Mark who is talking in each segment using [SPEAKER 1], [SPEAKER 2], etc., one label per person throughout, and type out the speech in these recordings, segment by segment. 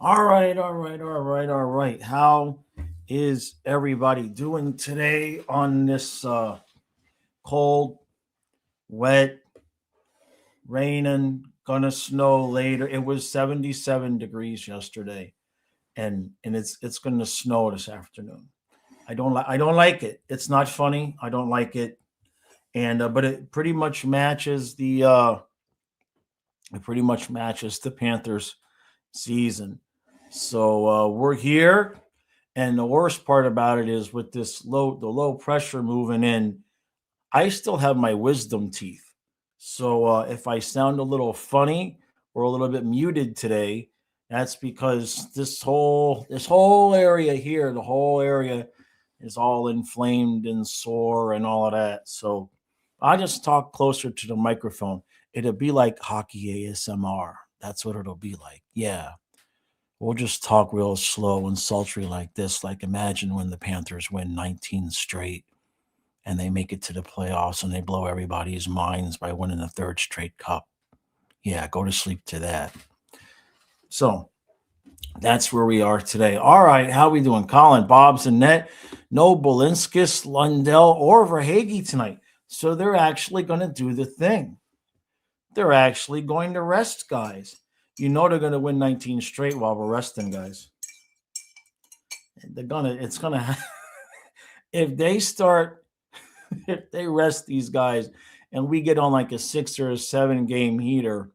[SPEAKER 1] All right. How is everybody doing today on this cold, wet, raining, gonna snow later? It was 77 degrees yesterday, and it's gonna snow this afternoon. I don't like it. It's not funny. I don't like it, and but it pretty much matches the Panthers season. So we're here. And the worst part about it is with the low pressure moving in, I still have my wisdom teeth. So if I sound a little funny or a little bit muted today, that's because this whole area here, the whole area is all inflamed and sore and all of that. So I just talk closer to the microphone. It'll be like hockey ASMR. That's what it'll be like. Yeah. We'll just talk real slow and sultry like this. Like imagine when the Panthers win 19 straight and they make it to the playoffs and they blow everybody's minds by winning the third straight cup. Yeah, go to sleep to that. So that's where we are today. All right, how we doing? Colin, Bob's and Net. No Bolinskis, Lundell, or Verhage tonight. So they're actually going to do the thing. They're actually going to rest guys. You know they're going to win 19 straight while we're resting guys. If they start, if they rest these guys and we get on like a 6 or a 7 game heater,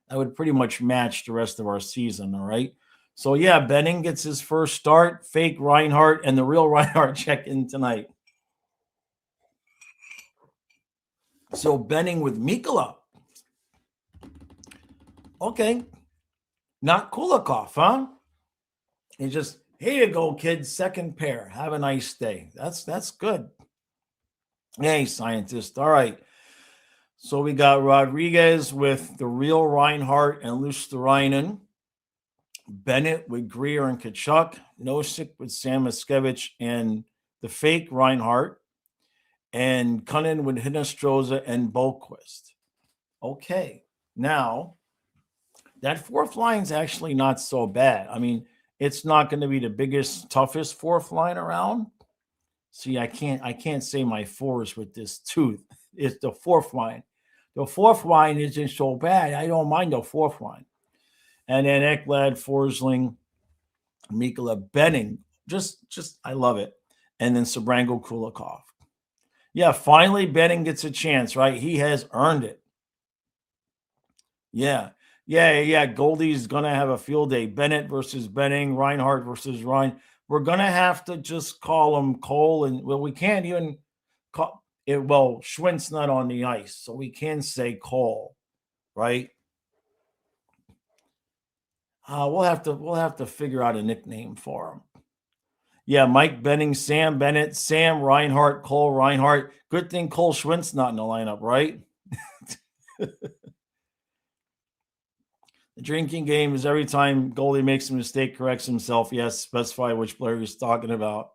[SPEAKER 1] that would pretty much match the rest of our season. All right. So yeah, Benning gets his first start, fake Reinhardt, and the real Reinhardt check in tonight. So Benning with Mikula. Okay. Not Kulikov, huh? He just, here you go, kids. Second pair. Have a nice day. That's good. Hey, scientist. All right. So we got Rodriguez with the real Reinhardt and Luosterainen. Bennett with Greer and Kachuk. Nosek with Sam Miskevich and the fake Reinhardt. And Cunnin with Hinostroza and Boquist. Okay. Now, that fourth line's actually not so bad. I mean, it's not going to be the biggest, toughest fourth line around. See, I can't say my fours with this tooth. It's the fourth line. The fourth line isn't so bad. I don't mind the fourth line. And then Ekblad, Forsling, Mikula, Benning. Just I love it. And then Sabrango Kulikov. Yeah, finally Benning gets a chance, right? He has earned it. Yeah. Goldie's going to have a field day. Bennett versus Benning, Reinhardt versus Ryan. We're going to have to just call him Cole. And, well, we can't even call it. Well, Schwindt's not on the ice, so we can say Cole, right? We'll have to figure out a nickname for him. Yeah, Mike Benning, Sam Bennett, Sam Reinhardt, Cole Reinhardt. Good thing Cole Schwindt's not in the lineup, right? The drinking game is every time goalie makes a mistake, corrects himself. Yes, specify which player he's talking about.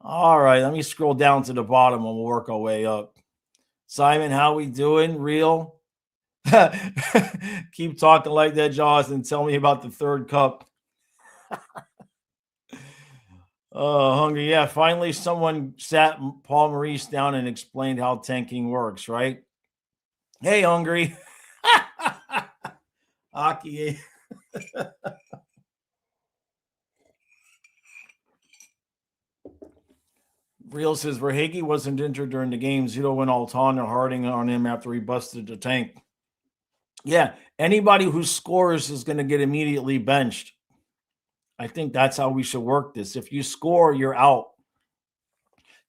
[SPEAKER 1] All right, let me scroll down to the bottom and we'll work our way up. Simon, how we doing? Real? Keep talking like that, Jaws, and tell me about the third cup. Hungry. Yeah, finally someone sat Paul Maurice down and explained how tanking works, right? Hey, Hungry. Hockey. Real says Verhage wasn't injured during the game. Zito went all ton or Harding on him after he busted the tank. Yeah, anybody who scores is going to get immediately benched. I think that's how we should work this. If you score, you're out.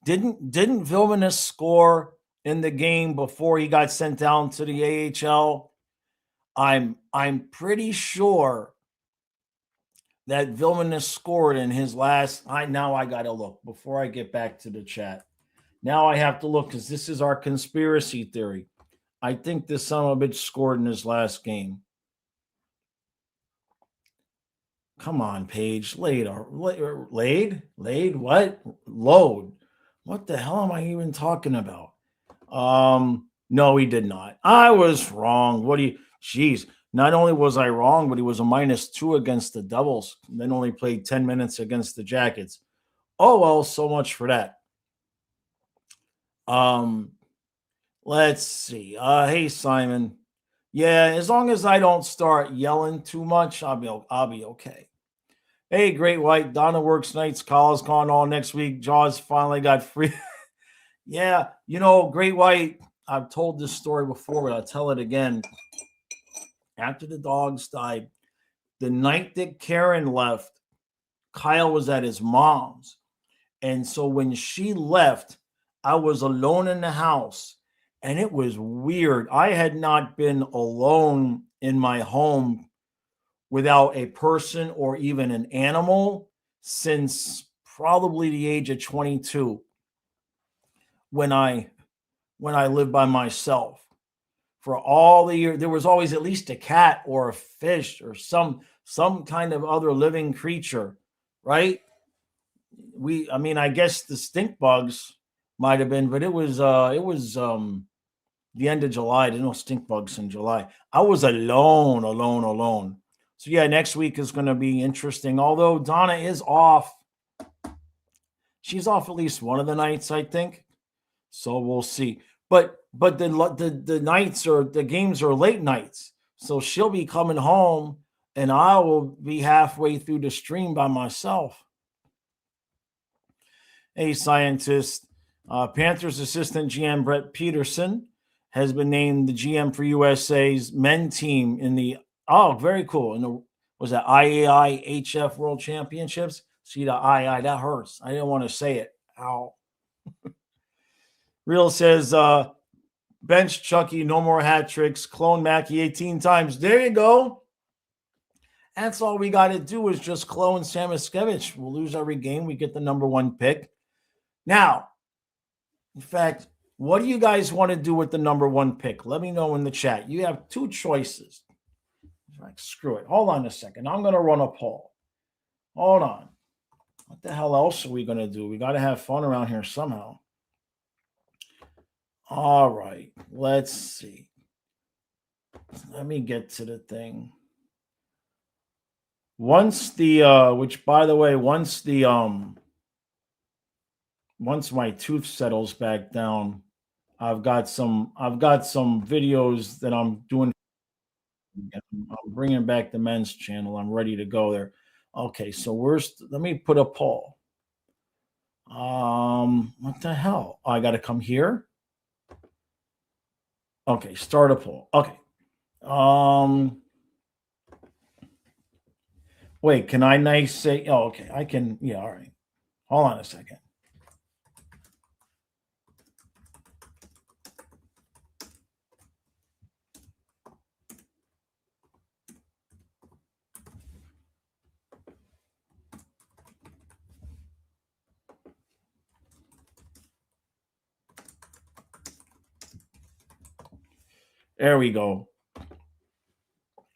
[SPEAKER 1] Didn't Vilmanis score in the game before he got sent down to the AHL? I'm pretty sure that Vilmanis scored in his last. Now I got to look before I get back to the chat. Now I have to look because this is our conspiracy theory. I think this son of a bitch scored in his last game. Come on, Paige. Laid? What? Load. What the hell am I even talking about? No, he did not. I was wrong. Jeez. Not only was I wrong, but he was a -2 against the Devils, and then only played 10 minutes against the Jackets. Oh, well, so much for that. Um, let's see. Hey, Simon. Yeah, as long as I don't start yelling too much, I'll be okay. Hey, Great White. Donna works nights. College gone all next week. Jaws finally got free. Yeah, Great White. I've told this story before, but I'll tell it again. After the dogs died, the night that Karen left, Kyle was at his mom's. And so when she left, I was alone in the house, and it was weird. I had not been alone in my home without a person or even an animal since probably the age of 22 when I lived by myself. For all the years, there was always at least a cat or a fish or some kind of other living creature, right? I guess the stink bugs might have been, but it was the end of July. There's no stink bugs in July. I was alone. So yeah, next week is going to be interesting. Although Donna is off, she's off at least one of the nights, I think. So we'll see. But the nights or the games are late nights, so she'll be coming home, and I will be halfway through the stream by myself. Hey, scientist. Panthers assistant GM Brett Peterson has been named the GM for USA's men team in the very cool. Was that IAI HF World Championships? See the II, that hurts. I didn't want to say it. Ow. Real says bench Chucky, no more hat tricks. Clone Mackey 18 times. There you go. That's all we got to do is just clone Samoskevich. We'll lose every game. We get the number 1 pick. Now, in fact, what do you guys want to do with the number 1 pick? Let me know in the chat. You have 2 choices. Like, screw it. Hold on a second. I'm going to run a poll. Hold on. What the hell else are we going to do? We got to have fun around here somehow. All right. Let's see. Let me get to the thing. Once my tooth settles back down, I've got some videos that I'm doing. I'm bringing back the men's channel. I'm ready to go there. Okay, so let me put a poll. What the hell? I got to come here. Okay, start a poll. Okay. Wait, can I say? Oh, okay, I can. Yeah, all right. Hold on a second. There we go.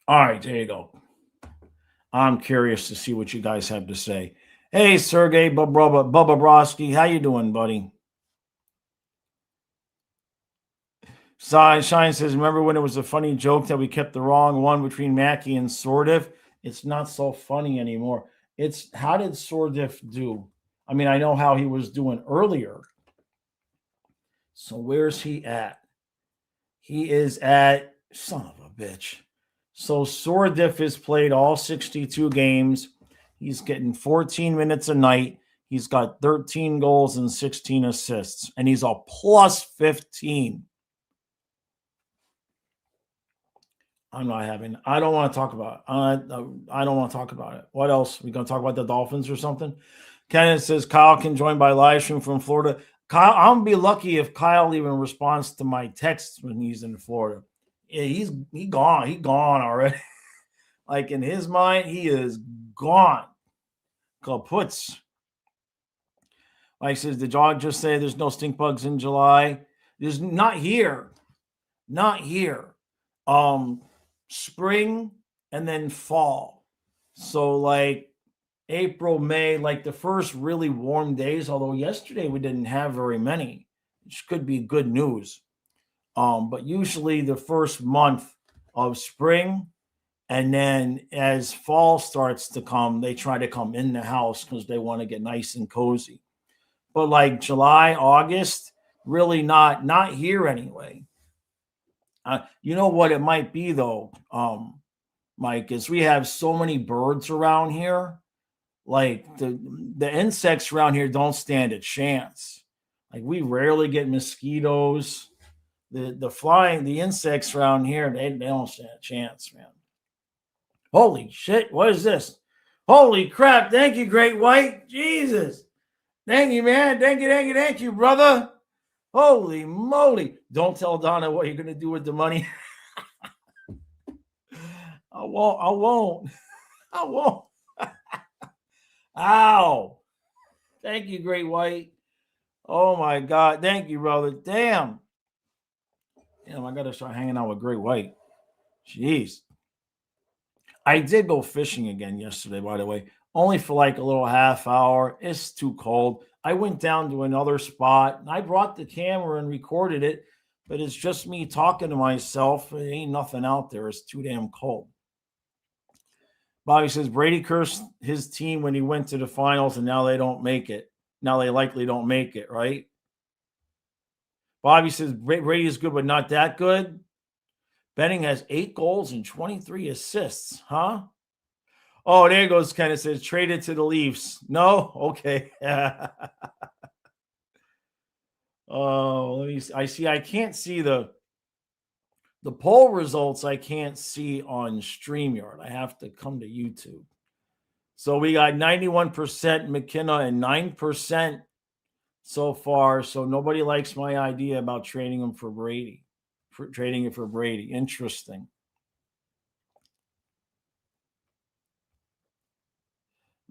[SPEAKER 1] All right, there you go. I'm curious to see what you guys have to say. Hey, Sergey Bubba Broski, how you doing, buddy? Shine says, remember when it was a funny joke that we kept the wrong one between Mackey and Sordiff? It's not so funny anymore. It's how did Sordiff do? I mean, I know how he was doing earlier. So where's he at? He is at, son of a bitch. So Sordiff has played all 62 games. He's getting 14 minutes a night. He's got 13 goals and 16 assists, and he's a plus 15. I don't want to talk about it. I don't want to talk about it. What else? We going to talk about the Dolphins or something? Kenneth says Kyle can join by live stream from Florida. Kyle, I'm going to be lucky if Kyle even responds to my texts when he's in Florida. Yeah, he's gone. He's gone already. Like in his mind, he is gone. Kaputs. Like says, did y'all just say there's no stink bugs in July? There's not here. Not here. Spring and then fall. So like April, May, like the first really warm days, although yesterday we didn't have very many, which could be good news. But usually the first month of spring And then as fall starts to come, they try to come in the house because they want to get nice and cozy. But like July, August, really not here anyway. You know what it might be though, Mike, is we have so many birds around here. Like the insects around here don't stand a chance. Like we rarely get mosquitoes. The insects around here, they don't stand a chance, man. Holy shit, what is this? Holy crap, thank you, Great White. Jesus. Thank you, man. Thank you, brother. Holy moly. Don't tell Donna what you're gonna do with the money. I won't. Ow. Thank you, Great White. Oh my God. Thank you, brother. Damn, I gotta start hanging out with Great White. Jeez. I did go fishing again yesterday, by the way, only for like a little half hour. It's too cold. I went down to another spot and I brought the camera and recorded it, but it's just me talking to myself. There ain't nothing out there. It's too damn cold. Bobby says Brady cursed his team when he went to the finals and now they don't make it. Now they likely don't make it, right? Bobby says Brady is good, but not that good. Benning has 8 goals and 23 assists, huh? Oh, there goes Kenneth says traded to the Leafs. No? Okay. Oh, let me see. I can't see the poll results. I can't see on StreamYard. I have to come to YouTube. So we got 91% McKenna and 9% so far. So nobody likes my idea about trading him for Brady. Trading it for Brady. Interesting.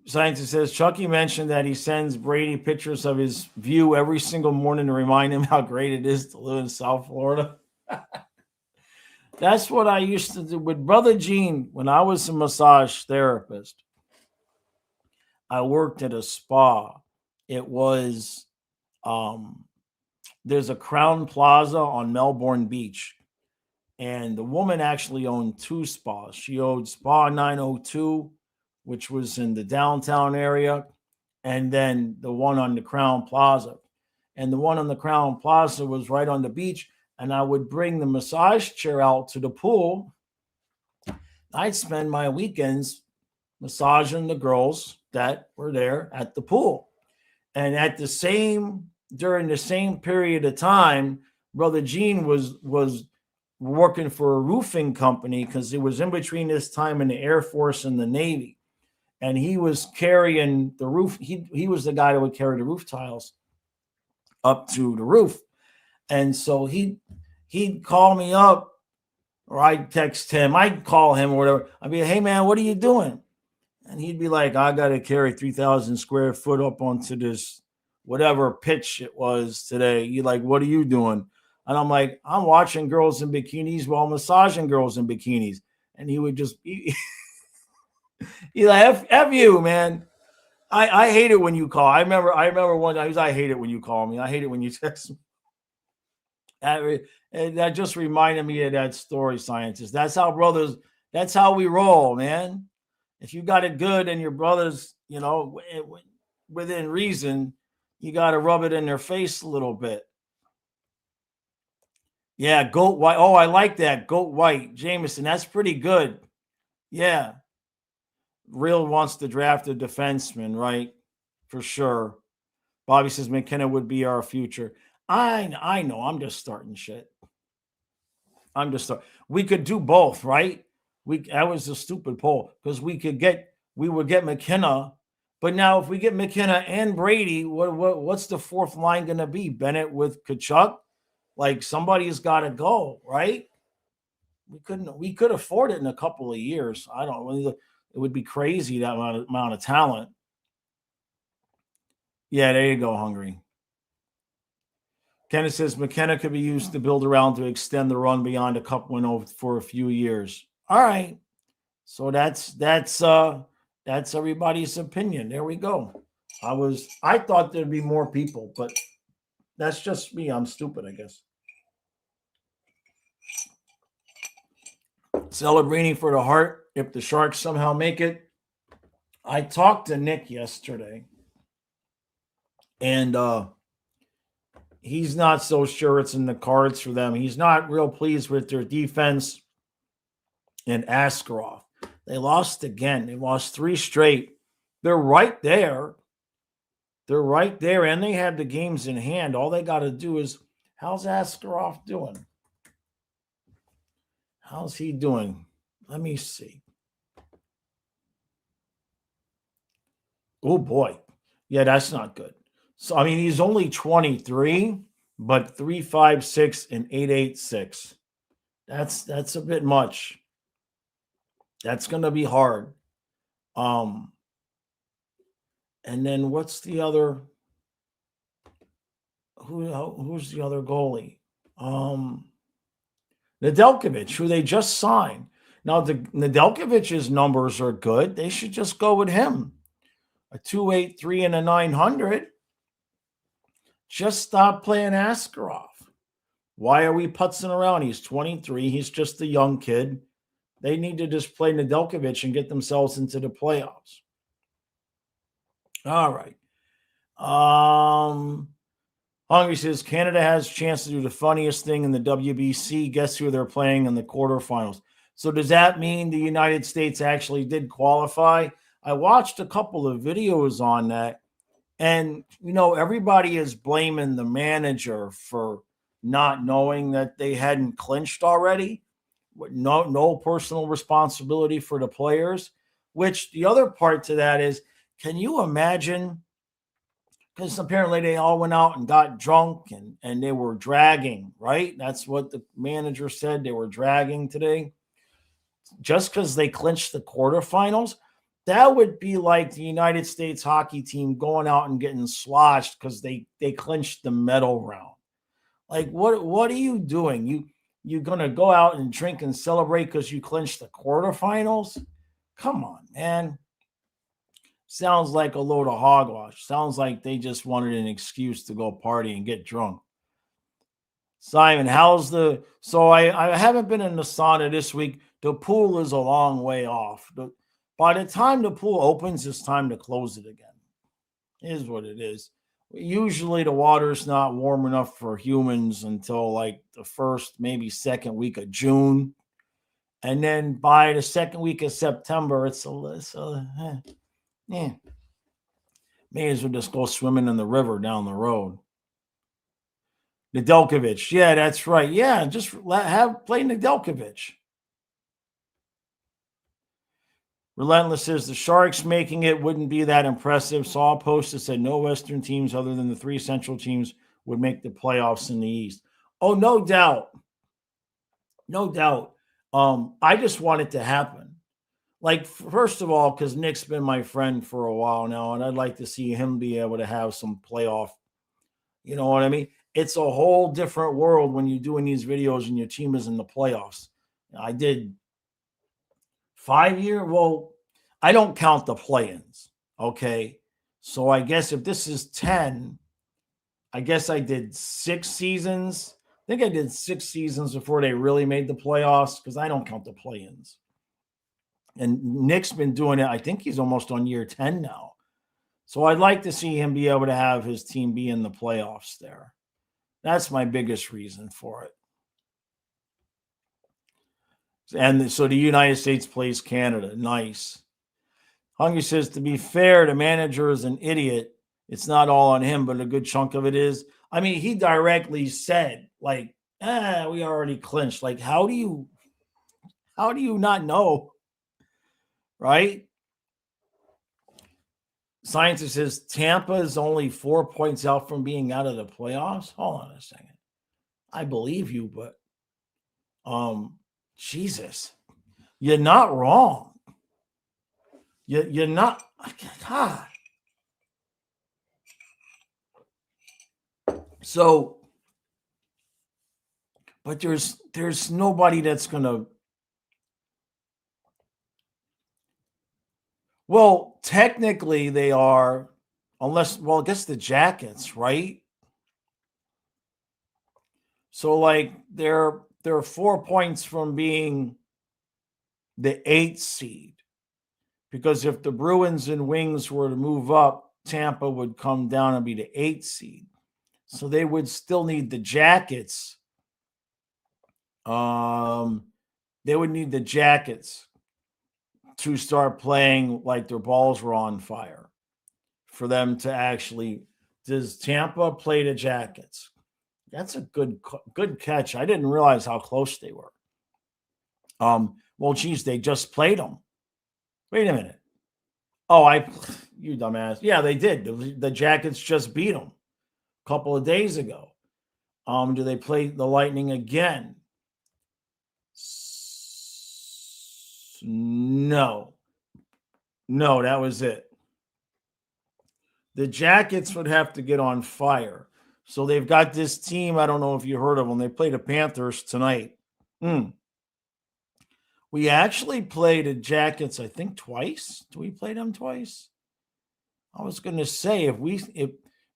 [SPEAKER 1] Scientist says Chucky mentioned that he sends Brady pictures of his view every single morning to remind him how great it is to live in South Florida. That's what I used to do with Brother Gene when I was a massage therapist. I worked at a spa. It was there's a Crown Plaza on Melbourne Beach. And the woman actually owned 2 spas. She owned Spa 902, which was in the downtown area, and then the one on the Crown Plaza. And the one on the Crown Plaza was right on the beach. And I would bring the massage chair out to the pool. I'd spend my weekends massaging the girls that were there at the pool. And during the same period of time, Brother Gene was working for a roofing company because it was in between this time in the Air Force and the Navy. And he was carrying the roof. He was the guy that would carry the roof tiles up to the roof. And so he'd call me up, or I'd text him. I'd call him or whatever. I'd be, hey, man, what are you doing? And he'd be like, I got to carry 3,000 square foot up onto this whatever pitch it was today. You're like, what are you doing? And I'm like, I'm watching girls in bikinis while massaging girls in bikinis. And he would just be he's like, F you, man. I hate it when you call. I remember one time I hate it when you call me. I hate it when you text me. That just reminded me of that story, scientist. That's how we roll, man. If you got it good and your brothers, within reason, you got to rub it in their face a little bit. Yeah, Goat White. Oh, I like that. Goat White. Jameson, that's pretty good. Yeah. Real wants to draft a defenseman, right? For sure. Bobby says McKenna would be our future. I know. I'm just starting shit. We could do both, right? That was a stupid poll because we would get McKenna. But now if we get McKenna and Brady, what's the fourth line going to be? Bennett with Kachuk? Like somebody's got to go, right? We could afford it in a couple of years. I don't know. It would be crazy, that amount of talent. Yeah, there you go, Hungry. Kenneth says McKenna could be used to build around to extend the run beyond a cup win for a few years. All right. So that's everybody's opinion. There we go. I thought there'd be more people, but that's just me. I'm stupid, I guess. Celebrini for the heart. if the Sharks somehow make it. I talked to Nick yesterday, and he's not so sure it's in the cards for them. He's not real pleased with their defense and Askarov. They lost again. They lost 3 straight. They're right there. They're right there, and they had the games in hand. All they got to do is, how's Askarov doing? How's he doing? Let me see. Oh, boy. Yeah, that's not good. So, I mean, he's only 23, but 3.56 and 8.86. That's a bit much. That's going to be hard. And then what's the other? Who's the other goalie? Nedeljkovic, who they just signed. Now, Nedeljkovic's numbers are good. They should just go with him. A 2.83 and a 900. Just stop playing Askarov. Why are we putzing around? He's 23. He's just a young kid. They need to just play Nedeljkovic and get themselves into the playoffs. All right. Hungry says Canada has a chance to do the funniest thing in the WBC. Guess who they're playing in the quarterfinals? So does that mean the United States actually did qualify? I watched a couple of videos on that, and everybody is blaming the manager for not knowing that they hadn't clinched already. No personal responsibility for the players. Which the other part to that is, can you imagine? Because apparently they all went out and got drunk and they were dragging, right? That's what the manager said. They were dragging today. Just because they clinched the quarterfinals, that would be like the United States hockey team going out and getting sloshed because they clinched the medal round. Like, what are you doing? You're going to go out and drink and celebrate because you clinched the quarterfinals? Come on, man. Sounds like a load of hogwash. Sounds like they just wanted an excuse to go party and get drunk. Simon, so I haven't been in the sauna this week. The pool is a long way off. By the time the pool opens, it's time to close it again. It is what it is. Usually the water's not warm enough for humans until like the first, maybe second week of June. And then by the second week of September, may as well just go swimming in the river down the road. Nedeljkovic. Yeah, that's right. Yeah, just play Nedeljkovic. Relentless says the Sharks making it wouldn't be that impressive. Saw a post that said no Western teams other than the 3 Central teams would make the playoffs in the East. Oh, no doubt. No doubt. I just want it to happen. Like, first of all, because Nick's been my friend for a while now, and I'd like to see him be able to have some playoff. You know what I mean? It's a whole different world when you're doing these videos and your team is in the playoffs. I did 5 years. Well, I don't count the play-ins. Okay. So I guess if this is 10, I guess I did 6 seasons. I think I did 6 seasons before they really made the playoffs because I don't count the play-ins. And Nick's been doing it. I think he's almost on year 10 now. So I'd like to see him be able to have his team be in the playoffs there. That's my biggest reason for it. And so the United States plays Canada. Nice. Hungry says, to be fair, the manager is an idiot. It's not all on him, but a good chunk of it is. I mean, he directly said, like, we already clinched. Like, how do you not know? Right? Scientist says Tampa is only 4 points out from being out of the playoffs. Hold on a second. I believe you, but Jesus, you're not wrong. You're not. God. So, but there's nobody that's gonna. Well, technically they are, unless, well, I guess the Jackets, right? So like they're 4 points from being the 8th seed. Because if the Bruins and Wings were to move up, Tampa would come down and be the 8th seed. So they would still need the Jackets. They would need the Jackets to start playing like their balls were on fire for them to actually. Does Tampa play the Jackets? That's a good catch. I didn't realize how close they were. Well, geez, they just played them. Wait a minute. Oh, you dumbass. Yeah, they did. The Jackets just beat them a couple of days ago. Do they play the Lightning again? No, that was it. The Jackets would have to get on fire. So they've got this team. I don't know if you heard of them. They play the Panthers tonight. We actually played the Jackets, I think, twice. Do we play them twice? I was going to say if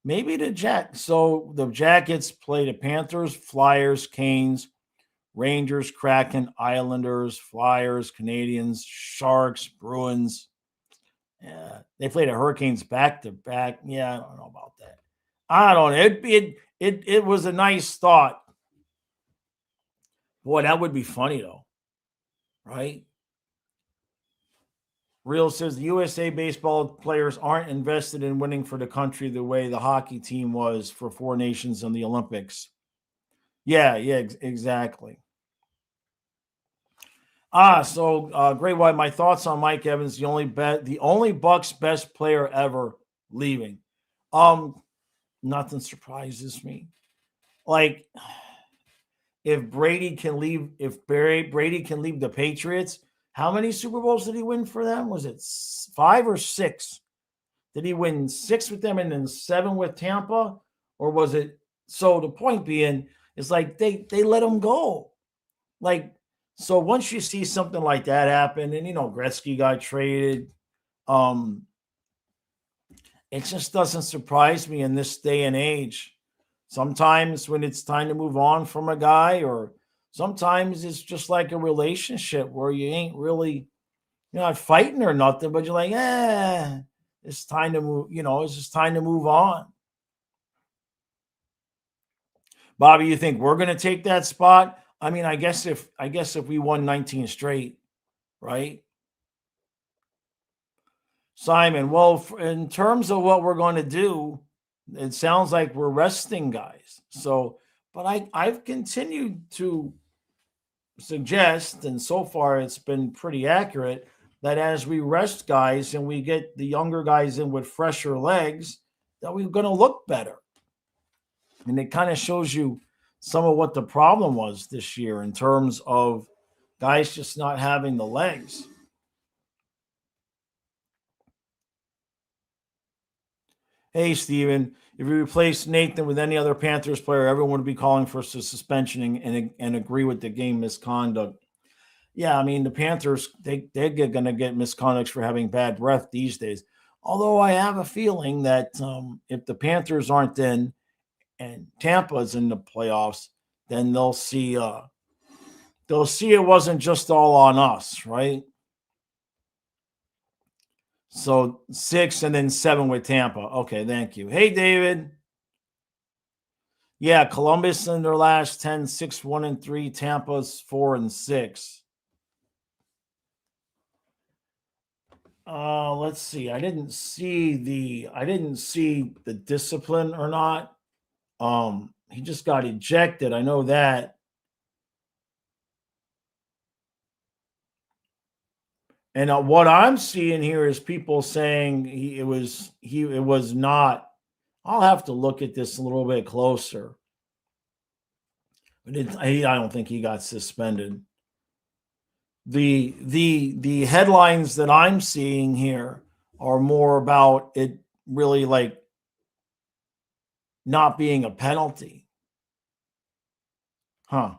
[SPEAKER 1] maybe the Jackets play the Panthers, Flyers, Canes, Rangers, Kraken, Islanders, Flyers, Canadians, Sharks, Bruins. Yeah, they played the Hurricanes back to back. Yeah, I don't know about that. I don't know. It was a nice thought. Boy, that would be funny though, right? Real says the USA baseball players aren't invested in winning for the country the way the hockey team was for 4 nations in the Olympics. Yeah, exactly. So Great White, my thoughts on Mike Evans, the only Bucks best player ever leaving. Nothing surprises me. Like if Brady can leave the Patriots, how many Super Bowls did he win for them? Was it 5 or 6? Did he win 6 with them and then 7 with Tampa? Or was it? So the point being is like they let him go. Like, so once you see something like that happen, and Gretzky got traded, it just doesn't surprise me in this day and age. Sometimes when it's time to move on from a guy, or sometimes it's just like a relationship where you ain't really, you're not fighting or nothing, but you're like, it's time to move, it's just time to move on. Bobby, you think we're going to take that spot? I mean, I guess if we won 19 straight, right? Simon, well, in terms of what we're going to do, it sounds like we're resting guys. So, but I've continued to suggest, and so far it's been pretty accurate, that as we rest guys and we get the younger guys in with fresher legs, that we're going to look better. And it kind of shows you some of what the problem was this year in terms of guys just not having the legs. Hey, Steven, if you replace Nathan with any other Panthers player, everyone would be calling for suspension and agree with the game misconduct. Yeah, I mean, the Panthers, they're going to get misconducts for having bad breath these days. Although I have a feeling that if the Panthers aren't in and Tampa's in the playoffs, then they'll see it wasn't just all on us, right? So 6 and then 7 with Tampa. Okay, thank you. Hey, David. Yeah, Columbus in their last 10, 6-1-3. Tampa's 4-6. Let's see. I didn't see the discipline or not. He just got ejected. I know that. And what I'm seeing here is people saying it was not. I'll have to look at this a little bit closer. But I don't think he got suspended. The headlines that I'm seeing here are more about it really like not being a penalty. Huh.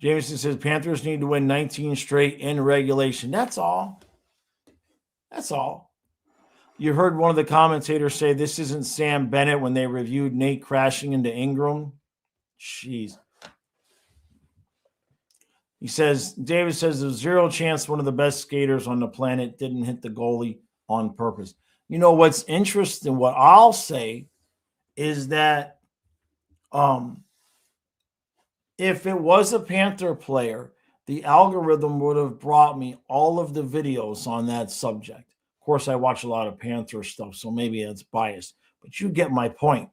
[SPEAKER 1] Jameson says Panthers need to win 19 straight in regulation. That's all. That's all. You heard one of the commentators say this isn't Sam Bennett when they reviewed Nate crashing into Ingram. Jeez. He says, David says there's zero chance one of the best skaters on the planet didn't hit the goalie on purpose. You know what's interesting, what I'll say is that if it was a Panther player, the algorithm would have brought me all of the videos on that subject. Of course, I watch a lot of Panther stuff, so maybe it's biased, but you get my point.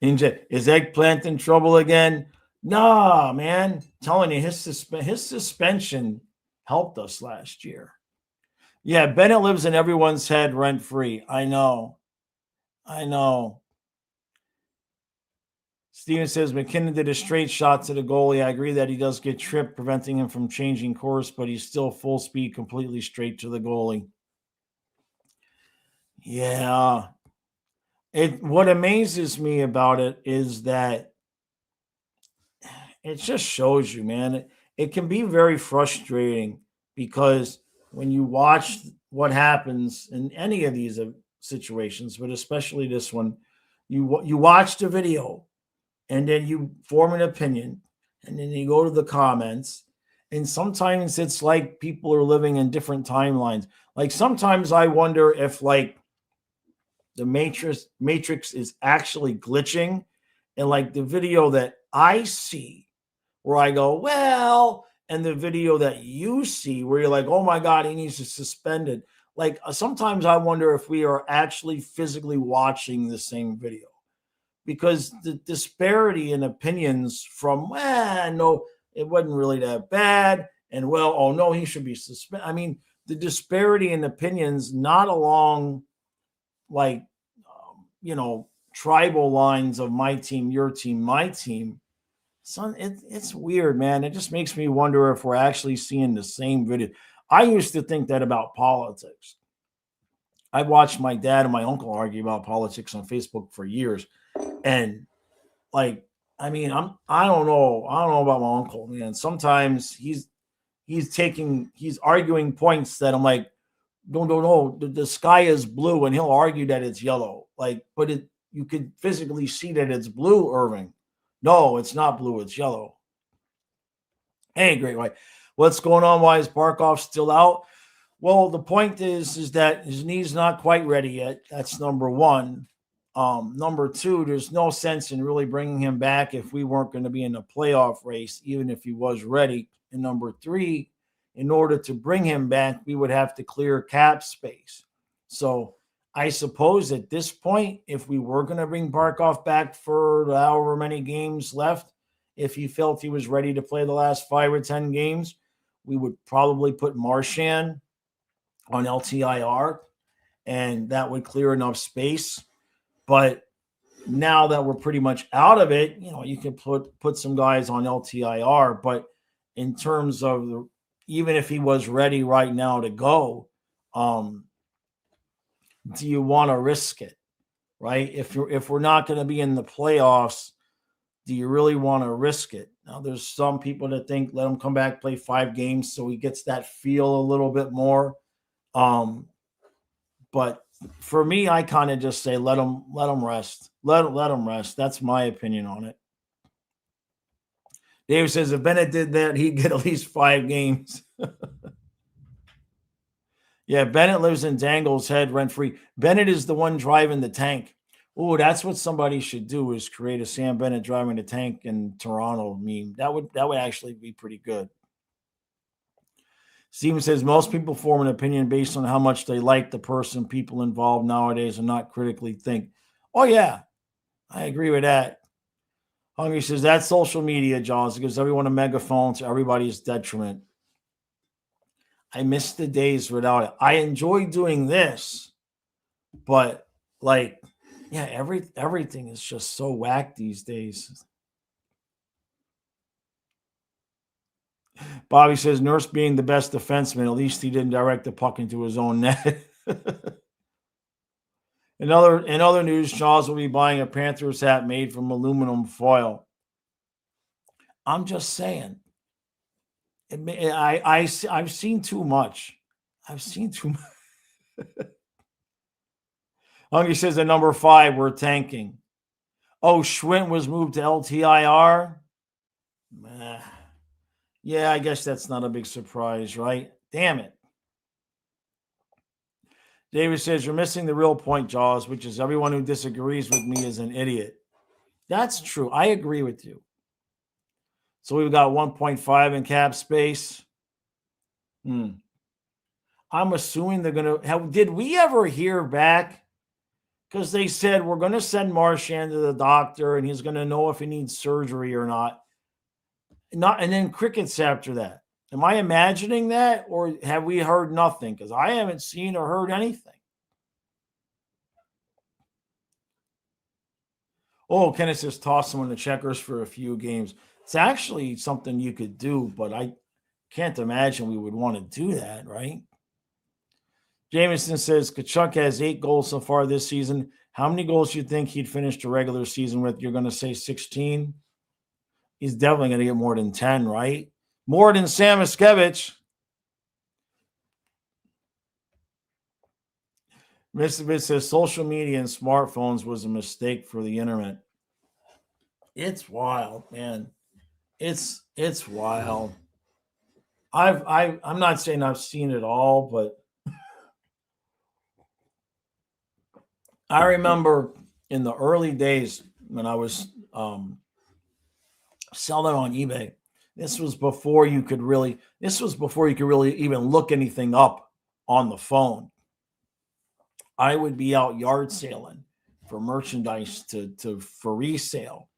[SPEAKER 1] Is Eggplant in trouble again? Nah, man. I'm telling you, his suspension helped us last year. Yeah, Bennett lives in everyone's head rent free. I know. Steven says McKinnon did a straight shot to the goalie. I agree that he does get tripped, preventing him from changing course, but he's still full speed, completely straight to the goalie. Yeah. What amazes me about it is that it just shows you, man. It can be very frustrating because when you watch what happens in any of these situations, but especially this one, you watch the video and then you form an opinion and then you go to the comments, and sometimes it's like people are living in different timelines. Like sometimes I wonder if like the matrix is actually glitching, and like the video that I see where I go, well, and the video that you see where you're like, oh my God, he needs to suspend it. Like sometimes I wonder if we are actually physically watching the same video, because the disparity in opinions from, no, it wasn't really that bad, and well, oh no, he should be suspended. I mean, the disparity in opinions, not along like, tribal lines of my team, your team, my team. So it's weird, man. It just makes me wonder if we're actually seeing the same video. I used to think that about politics. I watched my dad and my uncle argue about politics on Facebook for years. And like, I mean, I don't know about my uncle, man. Sometimes he's arguing points that I'm like, no, the sky is blue, and he'll argue that it's yellow. Like, but you could physically see that it's blue, Irving. No, it's not blue, it's yellow. Hey, Great White. What's going on? Why is Barkov still out? Well, the point is that his knee's not quite ready yet. That's number one. Number two, there's no sense in really bringing him back if we weren't going to be in the playoff race, even if he was ready. And number three, in order to bring him back, we would have to clear cap space. So I suppose at this point, if we were going to bring Barkov back for however many games left, if he felt he was ready to play the last 5 or 10 games, we would probably put Marchand on LTIR, and that would clear enough space. But now that we're pretty much out of it, you can put some guys on LTIR. But in terms of even if he was ready right now to go, do you want to risk it, right? If we're not going to be in the playoffs, do you really want to risk it? Now, there's some people that think let him come back, play 5 games so he gets that feel a little bit more. But for me, I kind of just say let him rest. Let him rest. That's my opinion on it. Dave says if Bennett did that, he'd get at least 5 games. Yeah, Bennett lives in Dangle's head rent free. Bennett is the one driving the tank. Oh, that's what somebody should do, is create a Sam Bennett driving the tank in Toronto meme. That would actually be pretty good. Steven says most people form an opinion based on how much they like the person. People involved nowadays and not critically think. Oh, yeah, I agree with that. Hungry says that's social media, Jaws. It gives everyone a megaphone to everybody's detriment. I miss the days without it. I enjoy doing this, but like, yeah, everything is just so whack these days. Bobby says Nurse being the best defenseman, at least he didn't direct the puck into his own net. In other news, Jaws will be buying a Panthers hat made from aluminum foil. I'm just saying. I've seen too much. Hungry says at number 5, we're tanking. Oh, Schwint was moved to LTIR. Yeah, I guess that's not a big surprise, right? Damn it. David says, you're missing the real point, Jaws, which is everyone who disagrees with me is an idiot. That's true. I agree with you. So we've got 1.5 in cap space. I'm assuming they're going to have. Did we ever hear back? Because they said we're going to send Marchand to the doctor and he's going to know if he needs surgery or not. And then crickets after that. Am I imagining that, or have we heard nothing? Because I haven't seen or heard anything. Oh, Kenneth says toss him in the checkers for a few games. It's actually something you could do, but I can't imagine we would want to do that, right? Jameson says Kachuk has 8 goals so far this season. How many goals do you think he'd finish the regular season with? You're going to say 16? He's definitely going to get more than 10, right? More than Sam Iskevich. Mr. Bit says social media and smartphones was a mistake for the internet. It's wild, man. It's wild. I'm not saying I've seen it all, but I remember in the early days when I was selling on eBay. This was before you could really even look anything up on the phone. I would be out yard sailing for merchandise for resale.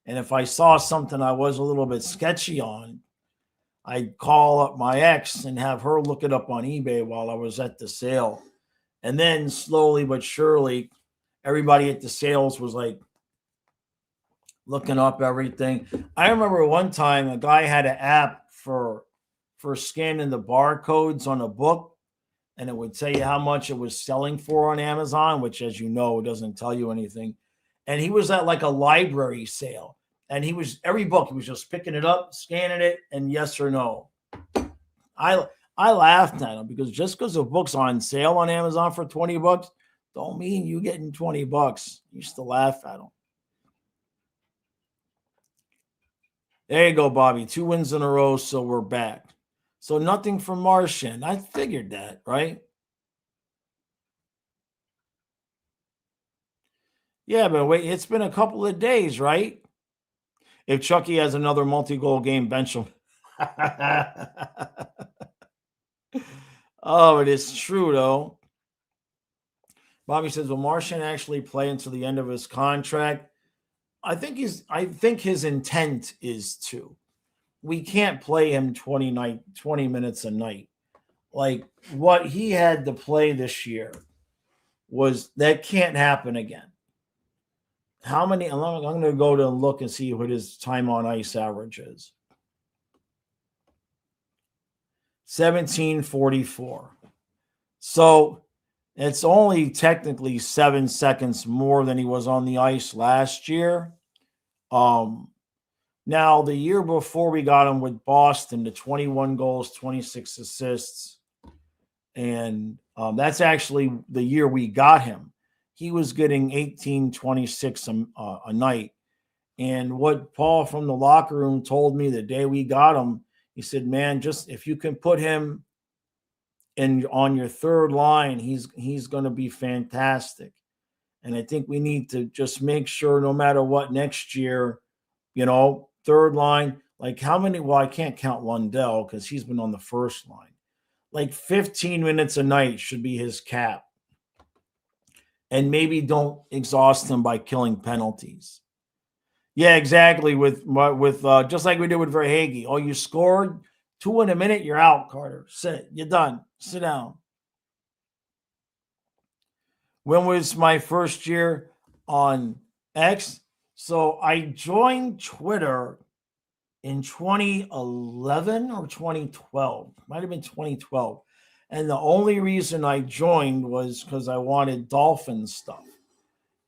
[SPEAKER 1] And if I saw something I was a little bit sketchy on, I'd call up my ex and have her look it up on eBay while I was at the sale. And then slowly but surely, everybody at the sales was like looking up everything. I remember one time a guy had an app for scanning the barcodes on a book, and it would tell you how much it was selling for on Amazon, which, as you know, doesn't tell you anything. And he was at like a library sale, and every book, he was just picking it up, scanning it, and yes or no. I laughed at him because just because a book's on sale on Amazon for $20 don't mean you getting $20. I used to laugh at him. There you go, Bobby. 2 wins in a row, so we're back. So nothing from Marchand. I figured that, right? Yeah, but wait, it's been a couple of days, right? If Chucky has another multi-goal game, bench him. Oh, it is true, though. Bobby says, will Marchand actually play until the end of his contract? I think his intent is to. We can't play him 20 minutes a night. Like what he had to play this year that can't happen again. How many? I'm going to go to look and see what his time on ice average is. 17:44. So it's only technically 7 seconds more than he was on the ice last year. Now, the year before we got him with Boston, the 21 goals, 26 assists, and that's actually the year we got him. He was getting 18-26 a night. And what Paul from the locker room told me the day we got him, he said, man, just if you can put him on your third line, he's going to be fantastic. And I think we need to just make sure no matter what next year, third line, like how many, well, I can't count Lundell because he's been on the first line. Like 15 minutes a night should be his cap. And maybe don't exhaust him by killing penalties. Yeah, exactly. With just like we did with Verhaeghe. Oh, you scored 2 in a minute, you're out, Carter. Sit. You're done. Sit down. When was my first year on X? So I joined Twitter in 2011 or 2012. Might have been 2012. And the only reason I joined was because I wanted Dolphins stuff.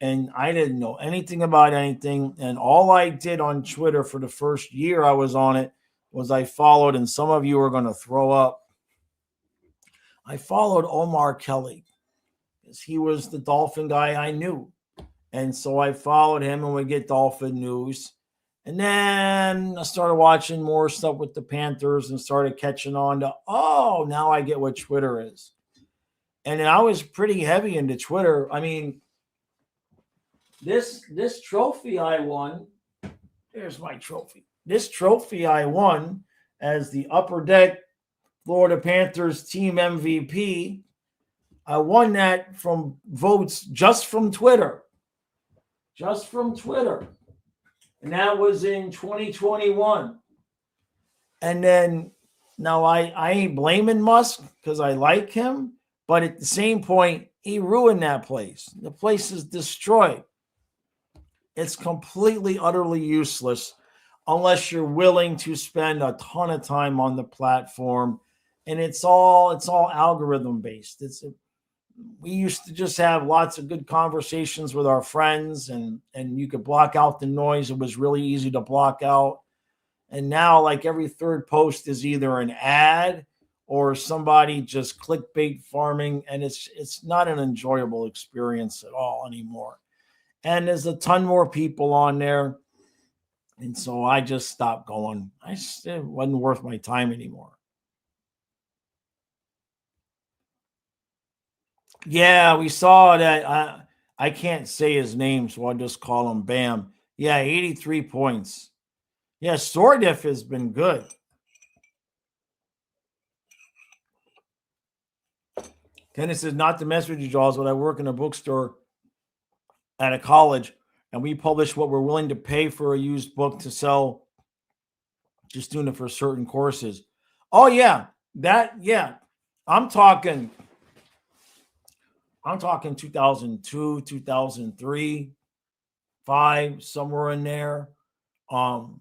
[SPEAKER 1] And I didn't know anything about anything. And all I did on Twitter for the first year I was on it was I followed, and some of you are going to throw up. I followed Omar Kelly because he was the Dolphin guy I knew. And so I followed him and would get Dolphin news. And then I started watching more stuff with the Panthers and started catching on to, oh, now I get what Twitter is. And I was pretty heavy into Twitter. I mean, this trophy I won, there's my trophy. This trophy I won as the Upper Deck Florida Panthers team MVP, I won that from votes just from Twitter. Just from Twitter. And that was in 2021. And then now I ain't blaming Musk because I like him, but at the same point, he ruined that place. The place is destroyed. It's completely, utterly useless unless you're willing to spend a ton of time on the platform. And it's all algorithm based. We used to just have lots of good conversations with our friends, and you could block out the noise. It was really easy to block out. And now, like, every third post is either an ad or somebody just clickbait farming, and it's not an enjoyable experience at all anymore. And there's a ton more people on there, and so I just stopped going. It wasn't worth my time anymore. Yeah, we saw that. I can't say his name, so I'll just call him Bam. Yeah, 83 points. Yeah, Sordif has been good. Kenneth says, not to mess with you, Jaws, but I work in a bookstore at a college, and we publish what we're willing to pay for a used book to sell, just doing it for certain courses. Oh, yeah. I'm talking 2002, 2003, 5, somewhere in there. Oh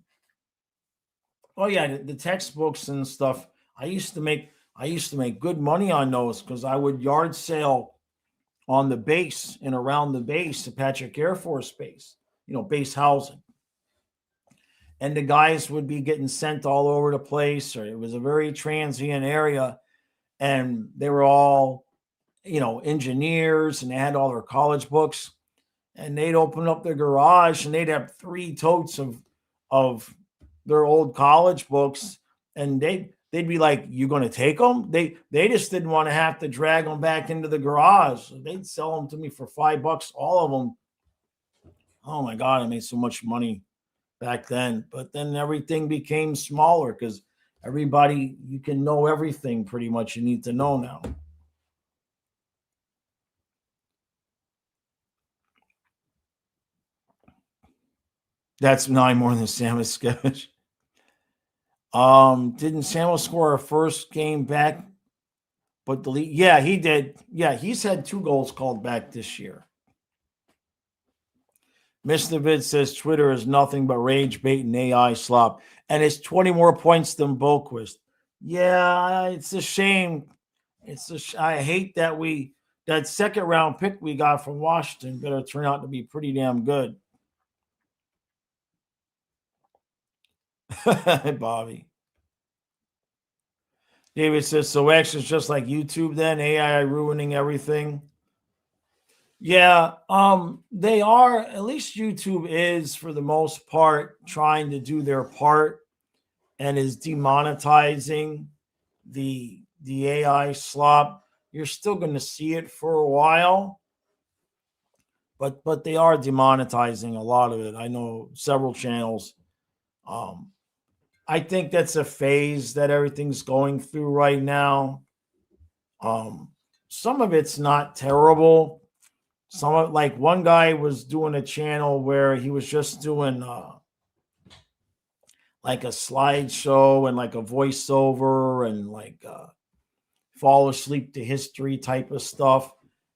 [SPEAKER 1] yeah, the textbooks and stuff. I used to make good money on those because I would yard sale on the base and around the base, the Patrick Air Force Base, base housing. And the guys would be getting sent all over the place, or it was a very transient area, and they were all, engineers, and they had all their college books, and they'd open up their garage and they'd have 3 totes of their old college books, and they'd be like, you going to take them? They just didn't want to have to drag them back into the garage. So they'd sell them to me for $5, all of them. Oh my God, I made so much money back then. But then everything became smaller because everybody, you can know everything pretty much you need to know now. That's 9 more than Samuel Skevich. Didn't Samuel score a first game back? But yeah, he did. Yeah, he's had 2 goals called back this year. Mr. Vid says Twitter is nothing but rage bait and AI slop, and it's 20 more points than Boquist. Yeah, it's a shame. I hate that that second round pick we got from Washington better turn out to be pretty damn good. Bobby. David says, so X is just like YouTube then, AI ruining everything. Yeah, they are, at least YouTube is for the most part trying to do their part and is demonetizing the AI slop. You're still going to see it for a while, but they are demonetizing a lot of it. I know several channels. I think that's a phase that everything's going through right now. Some of it's not terrible. Some of, like, one guy was doing a channel where he was just doing like a slideshow and like a voiceover and like fall asleep to history type of stuff,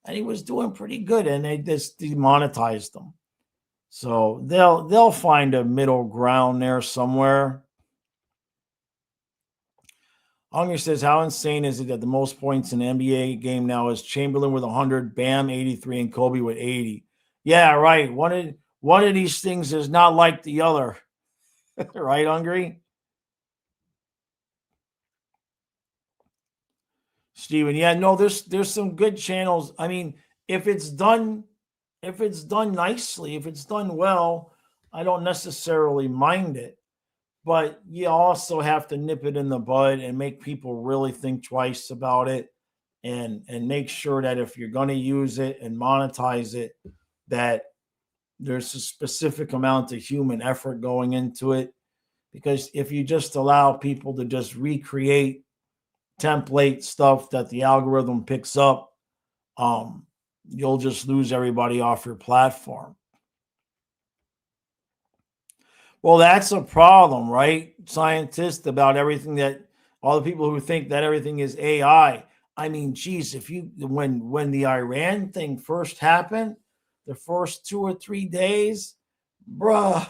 [SPEAKER 1] and he was doing pretty good, and they just demonetized them. So they'll find a middle ground there somewhere. Unger says, how insane is it that the most points in an NBA game now is Chamberlain with 100, Bam 83, and Kobe with 80? Yeah, right. One of these things is not like the other. Right, Hungry? Steven, yeah, no, there's some good channels. I mean, if it's done if it's done nicely, if it's done well, I don't necessarily mind it. But you also have to nip it in the bud and make people really think twice about it, and make sure that if you're going to use it and monetize it, that there's a specific amount of human effort going into it. Because if you just allow people to just recreate template stuff that the algorithm picks up, you'll just lose everybody off your platform. Well, that's a problem, right? Scientists, about everything, that all the people who think that everything is AI. I mean, geez, if you when the Iran thing first happened, the first 2 or 3 days, bruh,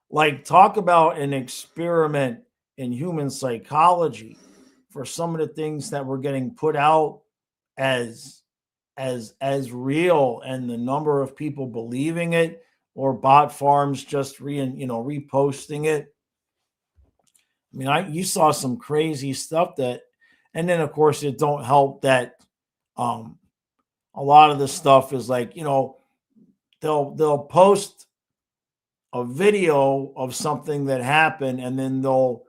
[SPEAKER 1] like, talk about an experiment in human psychology for some of the things that were getting put out as real, and the number of people believing it, or bot farms just reposting it. I mean, you saw some crazy stuff that, and then of course it don't help that a lot of the stuff is like, they'll post a video of something that happened, and then they'll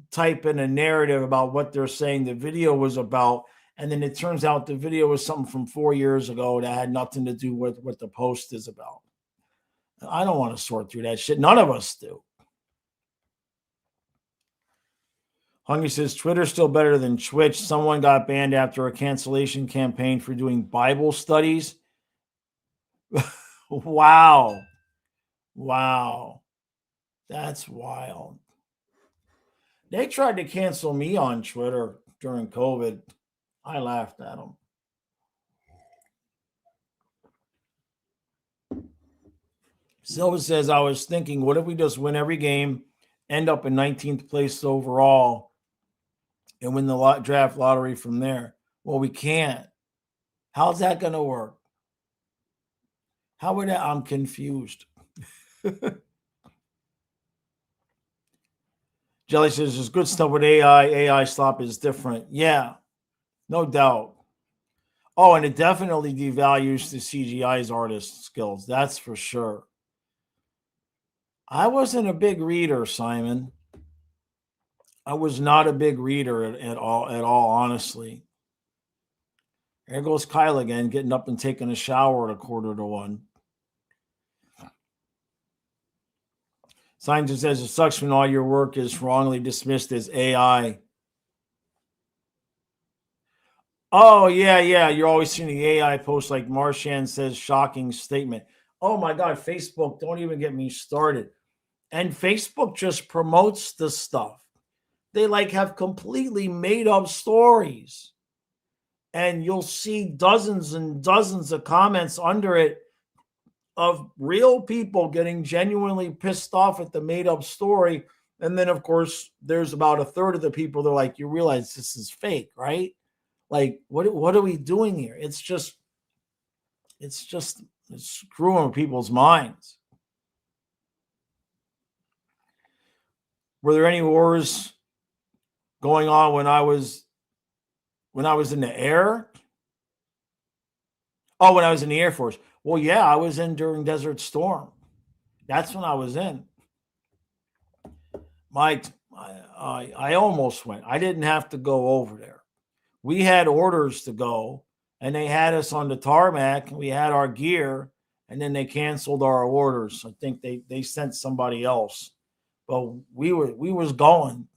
[SPEAKER 1] type in a narrative about what they're saying the video was about, and then it turns out the video was something from 4 years ago that had nothing to do with what the post is about. I don't want to sort through that shit. None of us do. Hungry says, Twitter's still better than Twitch. Someone got banned after a cancellation campaign for doing Bible studies. Wow. That's wild. They tried to cancel me on Twitter during COVID. I laughed at them. Silva says, I was thinking, what if we just win every game, end up in 19th place overall, and win the draft lottery from there? Well, we can't. How's that going to work? How would that? I'm confused. Jelly says, there's good stuff with AI. AI slop is different. Yeah, no doubt. Oh, and it definitely devalues the CGI's artist skills. That's for sure. I wasn't a big reader, Simon. I was not a big reader at all, honestly. There goes Kyle again, getting up and taking a shower at 1:45. Scientist says, it sucks when all your work is wrongly dismissed as AI. Oh, yeah. You're always seeing the AI post like Marshan says, shocking statement. Oh, my God, Facebook, don't even get me started. And Facebook just promotes the stuff. They have completely made up stories. And you'll see dozens and dozens of comments under it of real people getting genuinely pissed off at the made up story. And then, of course, there's about a third of the people that are like, you realize this is fake, right? Like, what are we doing here? It's screwing with people's minds. Were there any wars going on when I was in the air? Oh, when I was in the Air Force. Well, yeah, I was in during Desert Storm. That's when I was in. I almost went. I didn't have to go over there. We had orders to go, and they had us on the tarmac, and we had our gear, and then they canceled our orders. I think they sent somebody else. But we was going.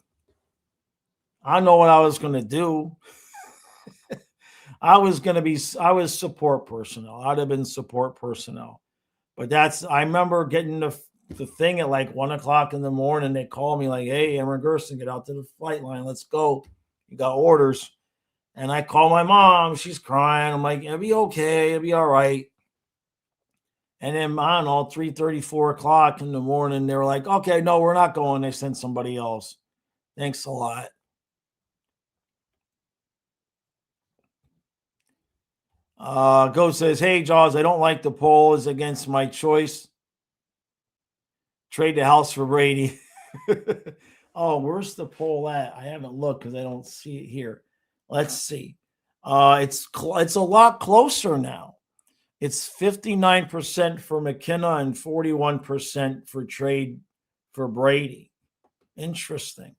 [SPEAKER 1] I know what I was going to do. I was support personnel. I'd have been support personnel. But I remember getting the thing at like 1:00 in the morning. They called me like, hey, Aaron Gerson, get out to the flight line. Let's go. You got orders. And I call my mom. She's crying. I'm like, it'll be okay. It'll be all right. And then, I don't know, 3:30, 4:00 in the morning, they were like, okay, no, we're not going. They sent somebody else. Thanks a lot. Go says, hey, Jaws, I don't like the poll. Is against my choice. Trade the house for Brady. Oh, where's the poll at? I haven't looked because I don't see it here. Let's see. It's a lot closer now. It's 59% for McKenna and 41% for trade for Brady. Interesting.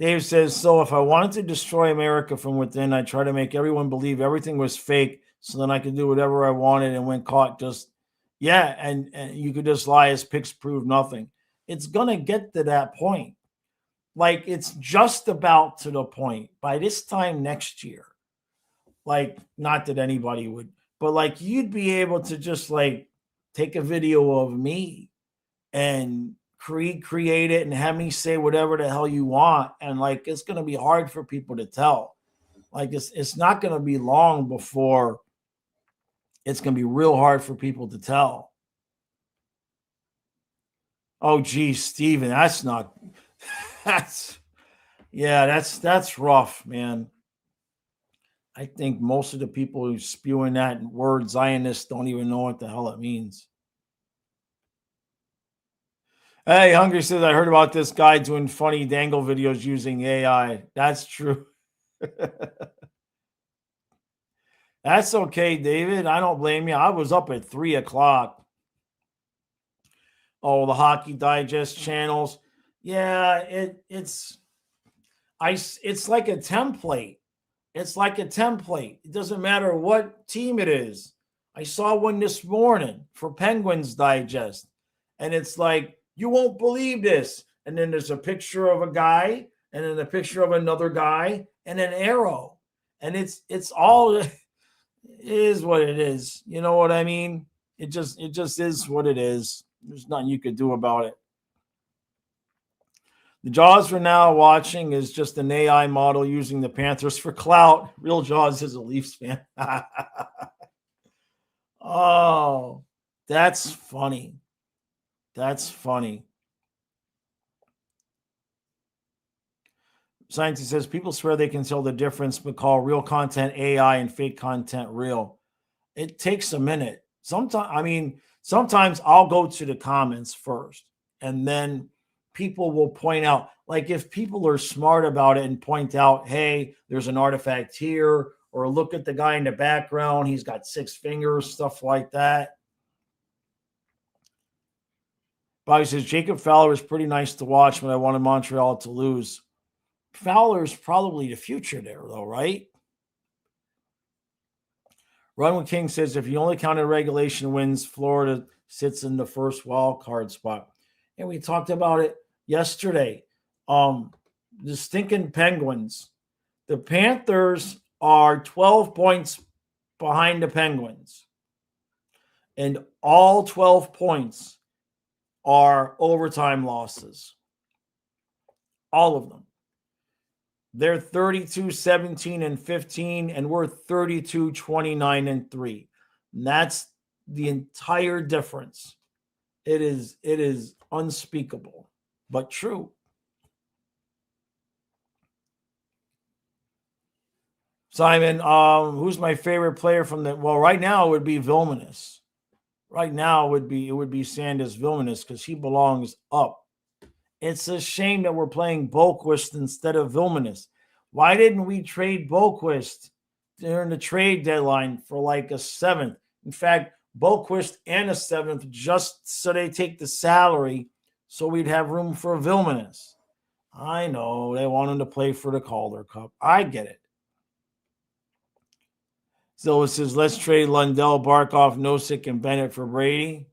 [SPEAKER 1] Dave says, so if I wanted to destroy America from within, I'd try to make everyone believe everything was fake so then I could do whatever I wanted, and when caught, just, yeah, and you could just lie as pics prove nothing. It's going to get to that point. Like, it's just about to the point. By this time next year, like, not that anybody would, but like, you'd be able to just like take a video of me and create it and have me say whatever the hell you want. And like, it's going to be hard for people to tell. Like, it's not going to be long before it's going to be real hard for people to tell. Oh, geez, Steven, that's rough, man. I think most of the people who spewing that word Zionist don't even know what the hell it means. Hey, Hungry says, I heard about this guy doing funny dangle videos using AI. That's true. That's okay, David. I don't blame you. I was up at 3:00. Oh, the Hockey Digest channels. Yeah, it's like a template. It's like a template. It doesn't matter what team it is. I saw one this morning for Penguins Digest, and it's like, you won't believe this. And then there's a picture of a guy, and then a picture of another guy, and an arrow. And it's all it is what it is. You know what I mean? It just is what it is. There's nothing you could do about it. The Jaws we're now watching is just an AI model using the Panthers for clout. Real Jaws is a Leafs fan. Oh, that's funny. That's funny. Scientist says people swear they can tell the difference, but call real content AI and fake content real. It takes a minute. Sometimes I'll go to the comments first, and then people will point out, like, if people are smart about it and point out, hey, there's an artifact here, or look at the guy in the background, he's got 6 fingers, stuff like that. Bobby says, Jacob Fowler is pretty nice to watch, but I wanted Montreal to lose. Fowler's probably the future there, though, right? Runway King says, if you only counted regulation wins, Florida sits in the first wild card spot. And we talked about it yesterday. The stinking Penguins. The Panthers are 12 points behind the Penguins. And all 12 points are overtime losses. All of them. They're 32-17-15, and we're 32-29-3. And that's the entire difference. It is unspeakable, but true. Simon, who's my favorite player from the? Well, right now it would be Vilmanis. Right now it would be Sanders Vilmanis because he belongs up. It's a shame that we're playing Boquist instead of Vilmanis. Why didn't we trade Boquist during the trade deadline for like a 7th? In fact, Boquist and a 7th just so they take the salary so we'd have room for Vilmanis. I know they want him to play for the Calder Cup. I get it. So it says, let's trade Lundell, Barkov, Nosek, and Bennett for Brady.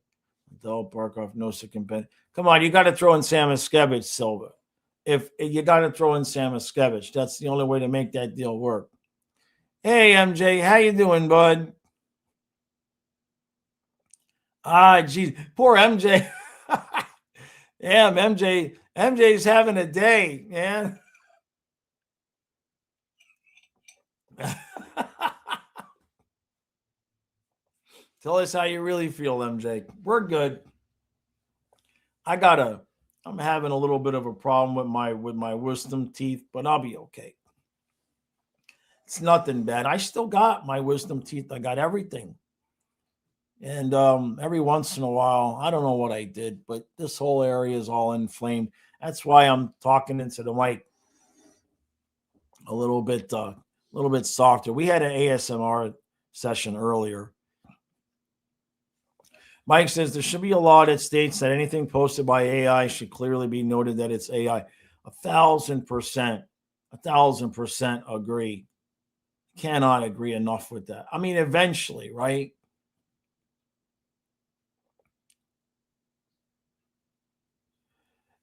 [SPEAKER 1] Lundell, Barkov, Nosek, and Bennett. Come on, you got to throw in Samoskevich, Silva. If you got to throw in Samoskevich, that's the only way to make that deal work. Hey, MJ, how you doing, bud? Geez, poor MJ. Damn, MJ's having a day, man. Tell us how you really feel, MJ. We're good. I'm having a little bit of a problem with my wisdom teeth, but I'll be okay. It's nothing bad. I still got my wisdom teeth. I got everything. And every once in a while, I don't know what I did, but this whole area is all inflamed. That's why I'm talking into the mic a little bit softer. We had an ASMR session earlier. Mike says there should be a law that states that anything posted by AI should clearly be noted that it's AI. 1,000%, 1,000% agree. Cannot agree enough with that. I mean, eventually, right?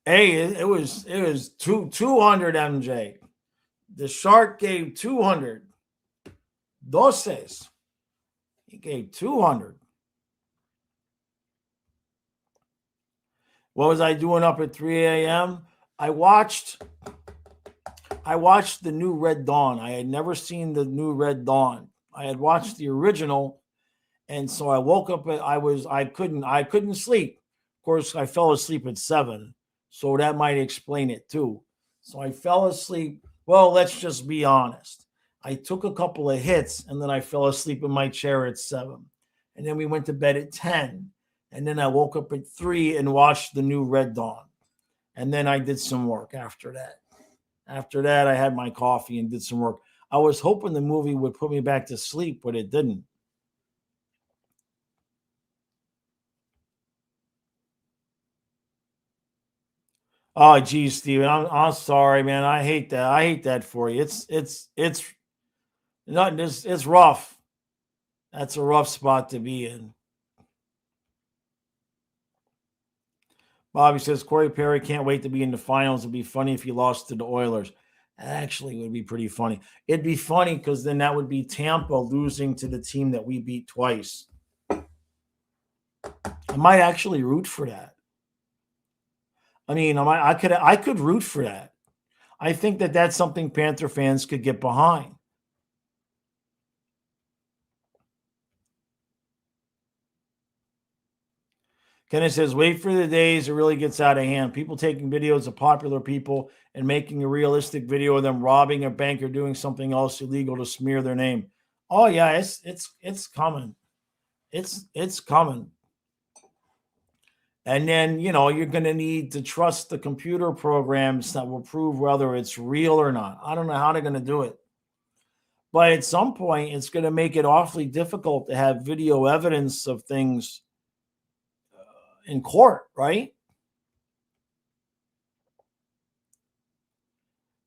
[SPEAKER 1] Hey, it was 200 MJ. The Shark gave 200. Doses. He gave 200. What was I doing up at 3 a.m.? I watched the new Red Dawn. I had never seen the new Red Dawn. I had watched the original, and so I woke up. I couldn't sleep. Of course, I fell asleep at 7, so that might explain it too. So I fell asleep. Well, let's just be honest. I took a couple of hits, and then I fell asleep in my chair at 7, and then we went to bed at 10. And then I woke up at 3 and watched the new Red Dawn. And then I did some work after that. After that, I had my coffee and did some work. I was hoping the movie would put me back to sleep, but it didn't. Oh, geez, Steven, I'm sorry, man. I hate that. I hate that for you. It's rough. That's a rough spot to be in. Bobby says Corey Perry can't wait to be in the finals. It'd be funny if he lost to the Oilers. Actually, it would be pretty funny. It'd be funny because then that would be Tampa losing to the team that we beat twice. I might actually root for that. I mean, I could root for that. I think that that's something Panther fans could get behind. Kenneth says, wait for the days it really gets out of hand. People taking videos of popular people and making a realistic video of them robbing a bank or doing something else illegal to smear their name. Oh yeah, it's coming. It's coming. And then, you're going to need to trust the computer programs that will prove whether it's real or not. I don't know how they're going to do it. But at some point, it's going to make it awfully difficult to have video evidence of things in court, right?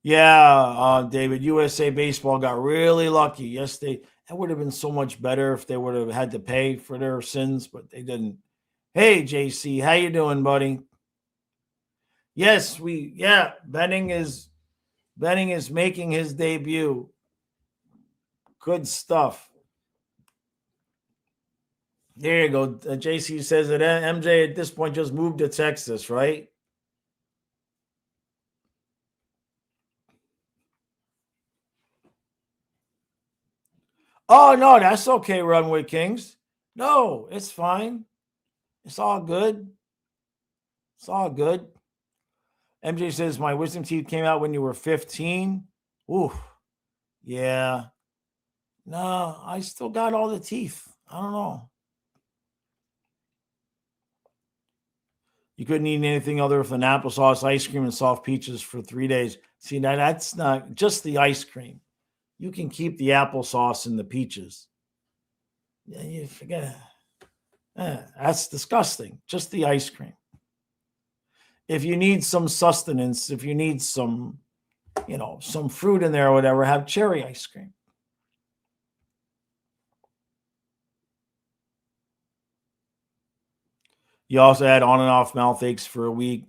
[SPEAKER 1] Yeah, David, USA Baseball got really lucky. Yes, that would have been so much better if they would have had to pay for their sins, but they didn't. Hey, JC, how you doing, buddy? Yes, Benning is making his debut. Good stuff. There you go. JC says that MJ at this point just moved to Texas, right? Oh, no, that's okay, Runway Kings. No, it's fine. It's all good. It's all good. MJ says, my wisdom teeth came out when you were 15. Ooh, yeah. No, I still got all the teeth. I don't know. You couldn't eat anything other than applesauce, ice cream, and soft peaches for 3 days. See, now that's not just the ice cream. You can keep the applesauce and the peaches. Yeah, you forget. That's disgusting. Just the ice cream. If you need some sustenance, if you need some, some fruit in there or whatever, have cherry ice cream. You also had on and off mouth aches for a week.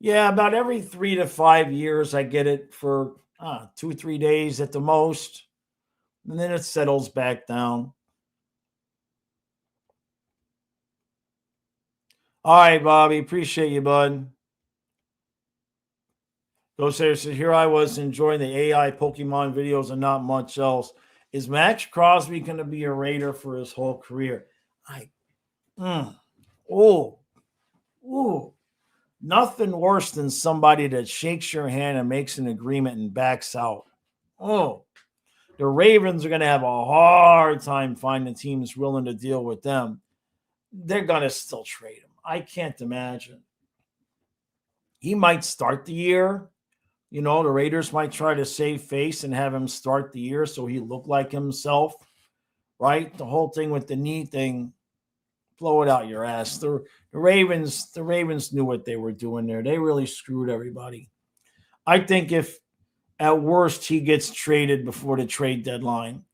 [SPEAKER 1] Yeah, about every 3 to 5 years, I get it for 2-3 days at the most. And then it settles back down. All right, Bobby. Appreciate you, bud. Go says, here I was enjoying the AI Pokemon videos and not much else. Is Max Crosby going to be a Raider for his whole career? Nothing worse than somebody that shakes your hand and makes an agreement and backs out. The Ravens are going to have a hard time finding teams willing to deal with them. They're going to still trade him. I can't imagine. He might start the year. The Raiders might try to save face and have him start the year so he look like himself. right? The whole thing with the knee thing, blow it out your ass. The Ravens knew what they were doing there. They really screwed everybody. I think if at worst he gets traded before the trade deadline.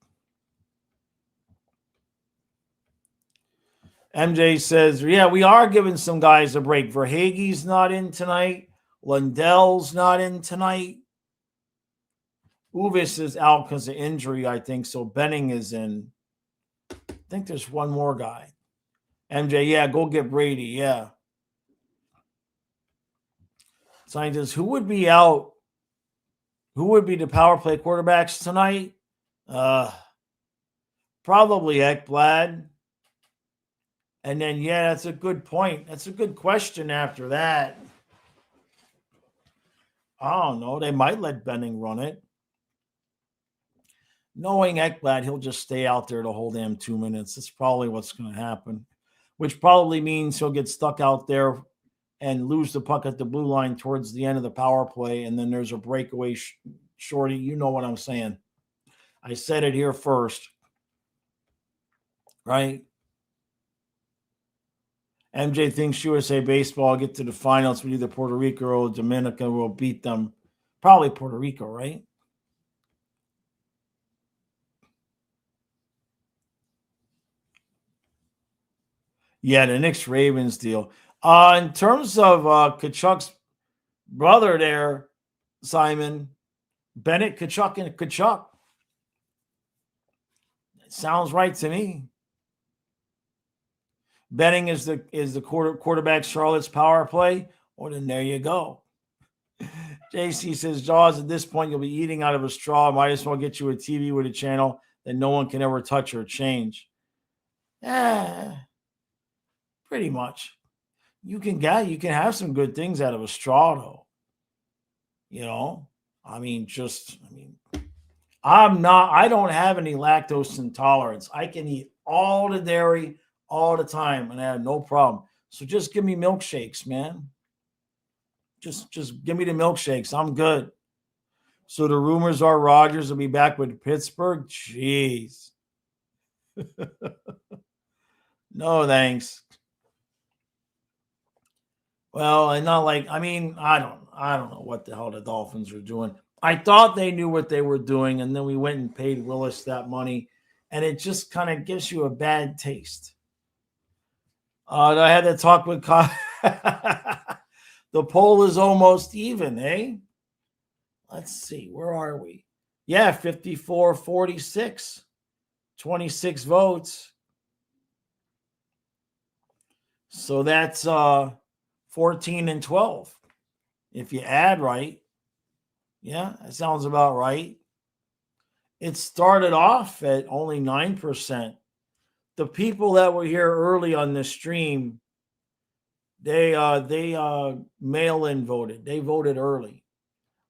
[SPEAKER 1] MJ says, yeah, we are giving some guys a break. Verhaeghe's not in tonight. Lundell's not in tonight. Uvis is out because of injury, I think. So Benning is in. I think there's one more guy. MJ, yeah, go get Brady. Yeah. Scientist, who would be out? Who would be the power play quarterbacks tonight? Probably Ekblad. And then, yeah, that's a good point. That's a good question after that. I don't know. They might let Benning run it. Knowing Ekblad, he'll just stay out there the whole damn 2 minutes. That's probably what's going to happen, which probably means he'll get stuck out there and lose the puck at the blue line towards the end of the power play, and then there's a breakaway shorty. You know what I'm saying. I said it here first, right? MJ thinks USA Baseball will get to the finals with either Puerto Rico or Dominica will beat them. Probably Puerto Rico, right? Yeah, the Knicks-Ravens deal. In terms of Kachuk's brother there, Simon, Bennett, Kachuk, and Kachuk. It sounds right to me. Benning is the quarterback Charlotte's power play. Well, then there you go. JC says, Jaws, at this point, you'll be eating out of a straw. Might as well get you a TV with a channel that no one can ever touch or change. Yeah, pretty much. You can have some good things out of a straw, though. You know, I don't have any lactose intolerance. I can eat all the dairy all the time, and I have no problem. So just give me milkshakes, man. Just give me the milkshakes. I'm good. So the rumors are Rodgers will be back with Pittsburgh. Jeez. No, thanks. Well, and not like, I don't know what the hell the Dolphins are doing. I thought they knew what they were doing, and then we went and paid Willis that money, and it just kind of gives you a bad taste. I had to talk with the poll is almost even, eh? Let's see. Where are we? Yeah, 54-46. 26 votes. So that's 14-12. If you add right. Yeah, that sounds about right. It started off at only 9%. The people that were here early on the stream, they mail-in voted. They voted early,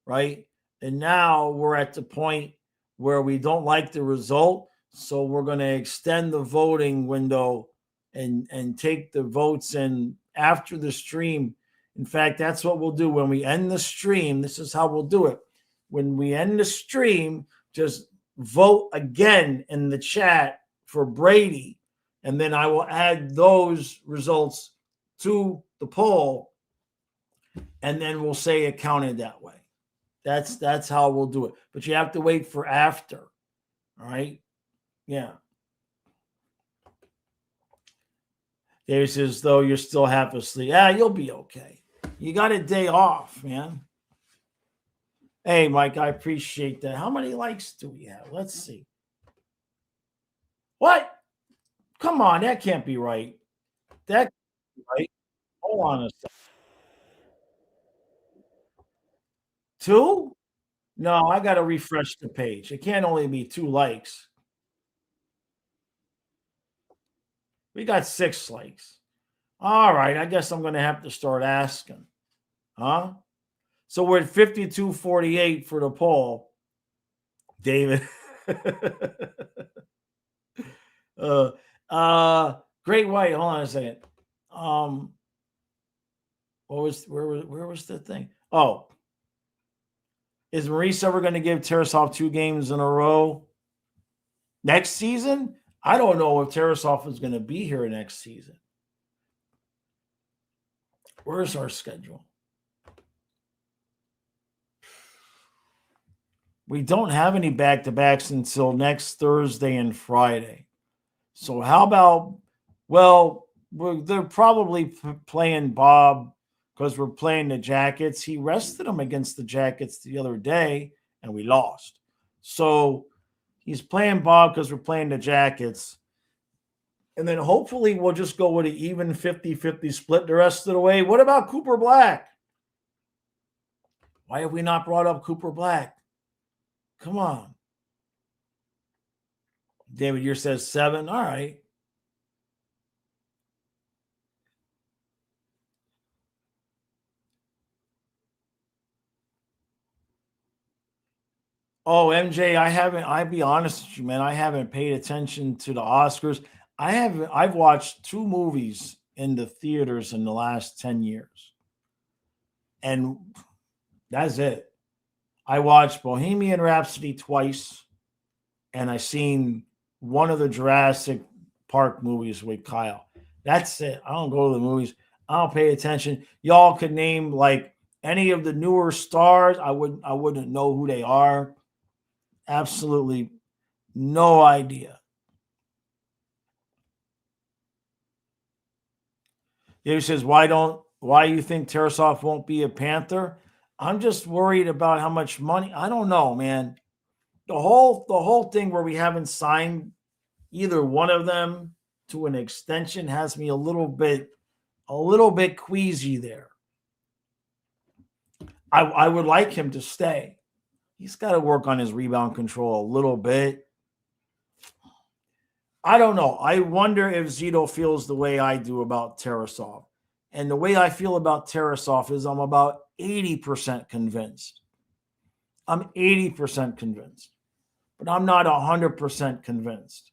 [SPEAKER 1] right? And now we're at the point where we don't like the result, so we're going to extend the voting window and take the votes in after the stream. In fact, that's what we'll do when we end the stream. This is how we'll do it. When we end the stream, just vote again in the chat for Brady, and then I will add those results to the poll, and then we'll say it counted that way. That's how we'll do it. But you have to wait for after. All right? Yeah. Dave says, though you're still half asleep. Yeah, you'll be okay. You got a day off, man. Hey, Mike, I appreciate that. How many likes do we have? Let's see. What? Come on, that can't be right. That can't be right. Hold on a second. 2? No, I got to refresh the page. It can't only be 2 likes. We got 6 likes. All right, I guess I'm going to have to start asking. Huh? So we're at 52-48 for the poll. David. Great White. Hold on a second. Where was the thing? Oh. Is Maurice ever going to give Tarasov 2 games in a row next season? I don't know if Tarasov is going to be here next season. Where's our schedule? We don't have any back-to-backs until next Thursday and Friday. So how about, well, they're probably playing Bob because we're playing the Jackets. He rested him against the Jackets the other day, and we lost. So he's playing Bob because we're playing the Jackets. And then hopefully we'll just go with an even 50-50 split the rest of the way. What about Cooper Black? Why have we not brought up Cooper Black? Come on. David, yours says 7. All right. Oh, MJ, I'll be honest with you, man. I haven't paid attention to the Oscars. I've watched 2 movies in the theaters in the last 10 years. And that's it. I watched Bohemian Rhapsody twice, and I seen one of the Jurassic Park movies with Kyle. That's it. I don't go to the movies. I don't pay attention. Y'all could name like any of the newer stars. I wouldn't know who they are. Absolutely no idea. David says, why you think Tarasov won't be a Panther? I'm just worried about how much money. I don't know, man. The whole thing where we haven't signed either one of them to an extension has me a little bit queasy there. I would like him to stay. He's got to work on his rebound control a little bit. I don't know. I wonder if Zito feels the way I do about Tarasov. And the way I feel about Tarasov is I'm about 80% convinced. I'm 80% convinced. But I'm not 100% convinced.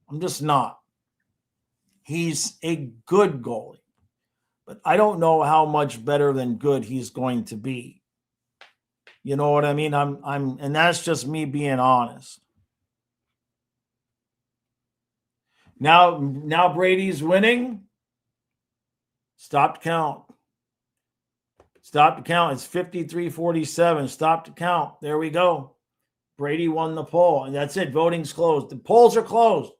[SPEAKER 1] I'm just not. He's a good goalie. But I don't know how much better than good he's going to be. You know what I mean? And that's just me being honest. Now Brady's winning. Stop to count. Stop to count. It's 53-47. Stop to count. There we go. Brady won the poll. And that's it. Voting's closed. The polls are closed.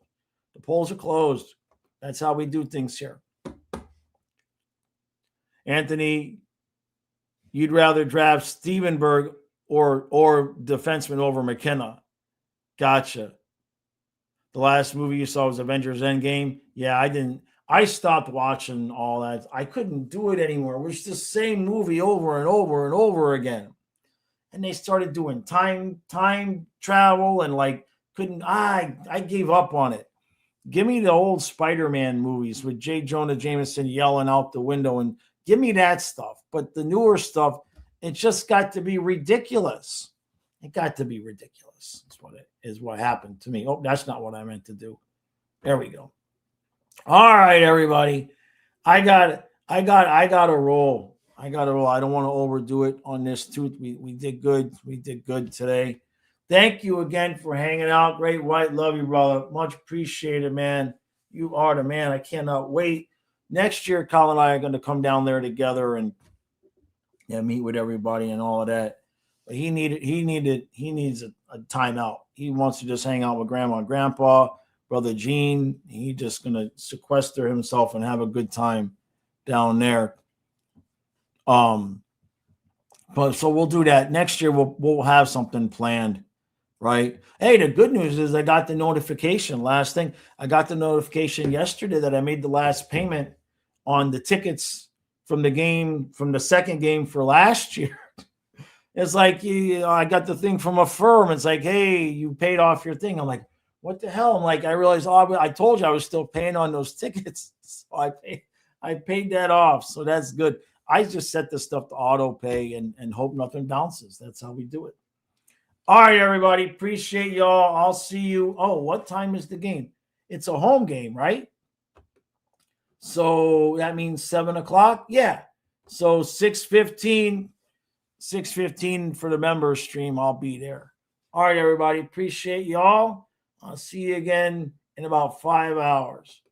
[SPEAKER 1] The polls are closed. That's how we do things here. Anthony, you'd rather draft Stevenberg or defenseman over McKenna. Gotcha. The last movie you saw was Avengers Endgame. Yeah, I didn't. I stopped watching all that. I couldn't do it anymore. It was the same movie over and over and over again. And they started doing time travel and like I gave up on it. Give me the old Spider-Man movies with J. Jonah Jameson yelling out the window and give me that stuff. But the newer stuff, it just got to be ridiculous. It got to be ridiculous. That's what happened to me. Oh, that's not what I meant to do. There we go. All right, everybody. I got a roll. I don't want to overdo it on this too. We did good. We did good today. Thank you again for hanging out. Great White. Love you, brother. Much appreciated, man. You are the man. I cannot wait. Next year, Colin and I are going to come down there together and meet with everybody and all of that. But he needs a timeout. He wants to just hang out with grandma and grandpa, brother Gene. He's just going to sequester himself and have a good time down there. But so we'll do that next year. We'll have something planned, right? Hey, the good news is I got the notification. Last thing, I got the notification yesterday that I made the last payment on the tickets from the second game for last year. It's like I got the thing from a firm. It's like, hey, you paid off your thing. I'm like, what the hell? I'm like, I realized, I told you I was still paying on those tickets. So I paid that off. So that's good. I just set this stuff to auto pay and hope nothing bounces. That's how we do it. All right, everybody. Appreciate y'all. I'll see you. Oh, what time is the game? It's a home game, right? So that means 7:00. Yeah. So 6:15 for the members stream. I'll be there. All right, everybody. Appreciate y'all. I'll see you again in about 5 hours.